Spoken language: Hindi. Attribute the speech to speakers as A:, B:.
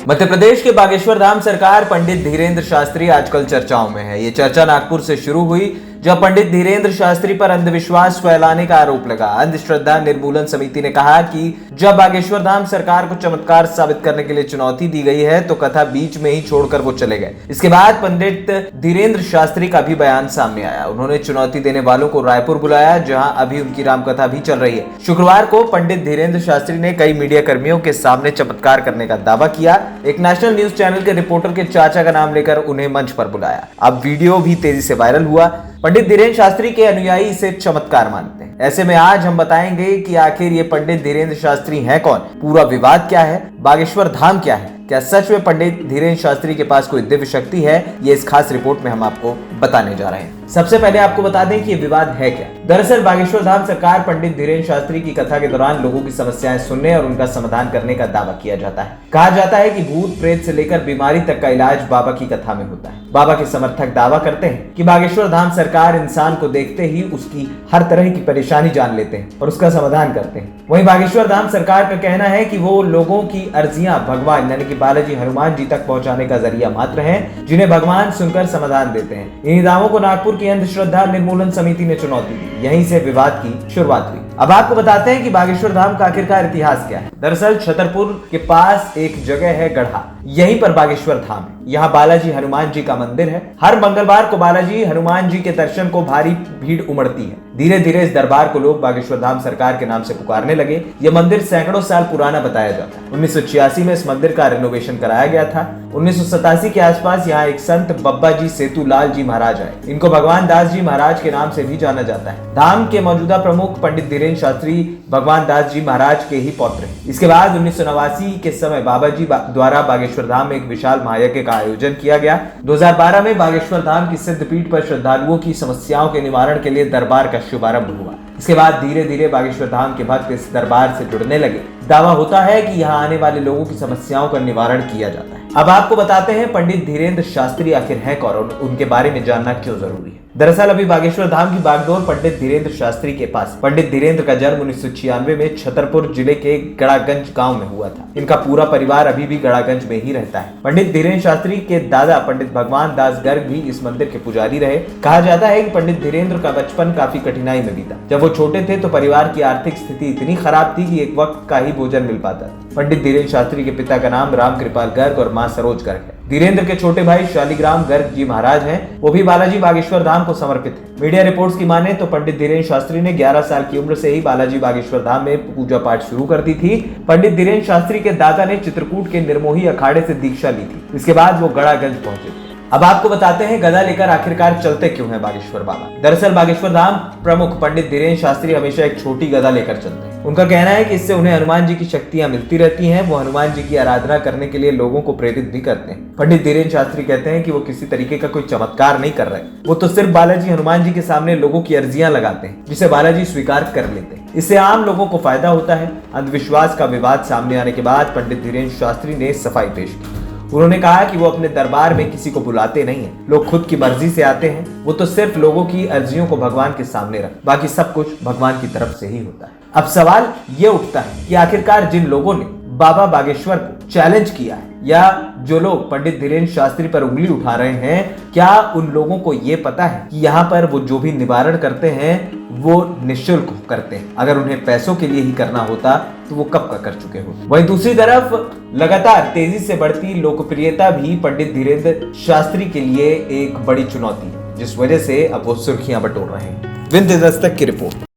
A: मध्य प्रदेश के बागेश्वर धाम सरकार पंडित धीरेन्द्र शास्त्री आजकल चर्चाओं में है। ये चर्चा नागपुर से शुरू हुई, जब पंडित धीरेन्द्र शास्त्री पर अंधविश्वास फैलाने का आरोप लगा। अंधश्रद्धा निर्मूलन समिति ने कहा कि जब बागेश्वर धाम सरकार को चमत्कार साबित करने के लिए चुनौती दी गई है तो कथा बीच में ही छोड़कर वो चले गए। इसके बाद पंडित धीरेन्द्र शास्त्री का भी बयान सामने आया। उन्होंने चुनौती देने वालों को रायपुर बुलाया, जहां अभी उनकी रामकथा भी चल रही है। शुक्रवार को पंडित धीरेन्द्र शास्त्री ने कई मीडिया कर्मियों के सामने चमत्कार करने का दावा किया। एक नेशनल न्यूज चैनल के रिपोर्टर के चाचा का नाम लेकर उन्हें मंच पर बुलाया। अब वीडियो भी तेजी से वायरल हुआ। पंडित धीरेन्द्र शास्त्री के अनुयायी इसे चमत्कार मानते हैं। ऐसे में आज हम बताएंगे कि आखिर ये पंडित धीरेन्द्र शास्त्री हैं कौन, पूरा विवाद क्या है, बागेश्वर धाम क्या है, क्या सच में पंडित धीरेन्द्र शास्त्री के पास कोई दिव्य शक्ति है, ये इस खास रिपोर्ट में हम आपको बताने जा रहे हैं। सबसे पहले आपको बता दें कि ये विवाद है क्या। दरअसल बागेश्वर धाम सरकार पंडित धीरेन्द्र शास्त्री की कथा के दौरान लोगों की समस्याएं सुनने और उनका समाधान करने का दावा किया जाता है। कहा जाता है कि भूत प्रेत से लेकर बीमारी तक का इलाज बाबा की कथा में होता है। बाबा के समर्थक दावा करते हैं कि बागेश्वर धाम सरकार इंसान को देखते ही उसकी हर तरह की परेशानी जान लेते हैं और उसका समाधान करते हैं। वहीं बागेश्वर धाम सरकार का कहना है कि वो लोगों की अर्जियां भगवान यानी कि बालाजी हनुमान जी तक पहुंचाने का जरिया मात्र हैं, जिन्हें भगवान सुनकर समाधान देते हैं। इन्हीं दावों को नागपुर की अंधश्रद्धा निर्मूलन समिति ने चुनौती दी। यहीं से विवाद की शुरुआत हुई। अब आपको बताते हैं कि बागेश्वर धाम का आखिरकार इतिहास क्या है। दरअसल छतरपुर के पास एक जगह है गढ़ा, यहीं पर बागेश्वर धाम है। यहाँ बालाजी हनुमान जी का मंदिर है। हर मंगलवार को बालाजी हनुमान जी के दर्शन को भारी भीड़ उमड़ती है। धीरे धीरे इस दरबार को लोग बागेश्वर धाम सरकार के नाम से पुकारने लगे। यह मंदिर सैकड़ों साल पुराना बताया जाता है। 1986 में इस मंदिर का रिनोवेशन कराया गया था। 1987 के आसपास यहाँ एक संत बब्बा जी सेतुलाल जी महाराज आए। इनको भगवान दास जी महाराज के नाम से भी जाना जाता है। धाम के मौजूदा प्रमुख पंडित धीरेन्द्र शास्त्री भगवान दास जी महाराज के ही पौत्र हैं। इसके बाद 1989 के समय बाबा जी द्वारा बागेश्वर धाम में एक विशाल महायज्ञ का आयोजन किया गया। 2012 में बागेश्वर धाम की सिद्धपीठ पर श्रद्धालुओं की समस्याओं के निवारण के लिए दरबार का शुभारंभ हुआ। इसके बाद धीरे धीरे बागेश्वर धाम के भक्त इस दरबार से जुड़ने लगे। दावा होता है कि यहाँ आने वाले लोगों की समस्याओं का निवारण किया जाता है। अब आपको बताते हैं पंडित धीरेन्द्र शास्त्री आखिर है कौन और उनके बारे में जानना क्यों जरूरी है। दरअसल अभी बागेश्वर धाम की बागडोर पंडित धीरेन्द्र शास्त्री के पास। पंडित धीरेन्द्र का जन्म 1996 में छतरपुर जिले के गड़ागंज गांव में हुआ था। इनका पूरा परिवार अभी भी गड़ागंज में ही रहता है। पंडित धीरेन्द्र शास्त्री के दादा पंडित भगवान दास गर्ग भी इस मंदिर के पुजारी रहे। कहा जाता है कि पंडित धीरेन्द्र का बचपन काफी कठिनाई में बीता। जब वो छोटे थे तो परिवार की आर्थिक स्थिति इतनी खराब थी कि एक वक्त का ही भोजन मिल पाता था। पंडित धीरेन्द्र शास्त्री के पिता का नाम राम कृपाल गर्ग और मां सरोज गर्ग है। धीरेन्द्र के छोटे भाई शालिग्राम गर्ग जी महाराज हैं, वो भी बालाजी बागेश्वर धाम को समर्पित है। मीडिया रिपोर्ट्स की माने तो पंडित धीरेन्द्र शास्त्री ने 11 साल की उम्र से ही बालाजी बागेश्वर धाम में पूजा पाठ शुरू कर दी थी। पंडित धीरेन्द्र शास्त्री के दादा ने चित्रकूट के निर्मोही अखाड़े से दीक्षा ली थी। इसके बाद वो गड़ागंज पहुंचे थे। अब आपको बताते हैं गदा लेकर आखिरकार चलते क्यों हैं बागेश्वर बाबा। दरअसल बागेश्वर धाम प्रमुख पंडित धीरेन्द्र शास्त्री हमेशा एक छोटी गदा लेकर चलते हैं। उनका कहना है कि इससे उन्हें हनुमान जी की शक्तियां मिलती रहती हैं। वो हनुमान जी की आराधना करने के लिए लोगों को प्रेरित भी करते हैं। पंडित धीरेन्द्र शास्त्री कहते हैं कि वो किसी तरीके का कोई चमत्कार नहीं कर रहे, वो तो सिर्फ बालाजी हनुमान जी के सामने लोगों की अर्जियां लगाते हैं, जिसे बालाजी स्वीकार कर लेते हैं। इससे आम लोगों को फायदा होता है। अंधविश्वास का विवाद सामने आने के बाद पंडित धीरेन्द्र शास्त्री ने सफाई पेश की। उन्होंने कहा कि वो अपने दरबार में किसी को बुलाते नहीं हैं, लोग खुद की मर्जी से आते हैं। वो तो सिर्फ लोगों की अर्जियों को भगवान के सामने रख, बाकी सब कुछ भगवान की तरफ से ही होता है। अब सवाल ये उठता है कि आखिरकार जिन लोगों ने बाबा बागेश्वर को चैलेंज किया है या जो लोग पंडित धीरेन्द्र शास्त्री पर उंगली उठा रहे हैं, क्या उन लोगों को ये पता है कि यहाँ पर वो जो भी निवारण करते हैं वो निःशुल्क करते हैं? अगर उन्हें पैसों के लिए ही करना होता तो वो कब का कर चुके होते। वहीं दूसरी तरफ लगातार तेजी से बढ़ती लोकप्रियता भी पंडित धीरेन्द्र शास्त्री के लिए एक बड़ी चुनौती है, जिस वजह से अब वो सुर्खियां बटोर रहे हैं। विंध्य दस्तक की रिपोर्ट।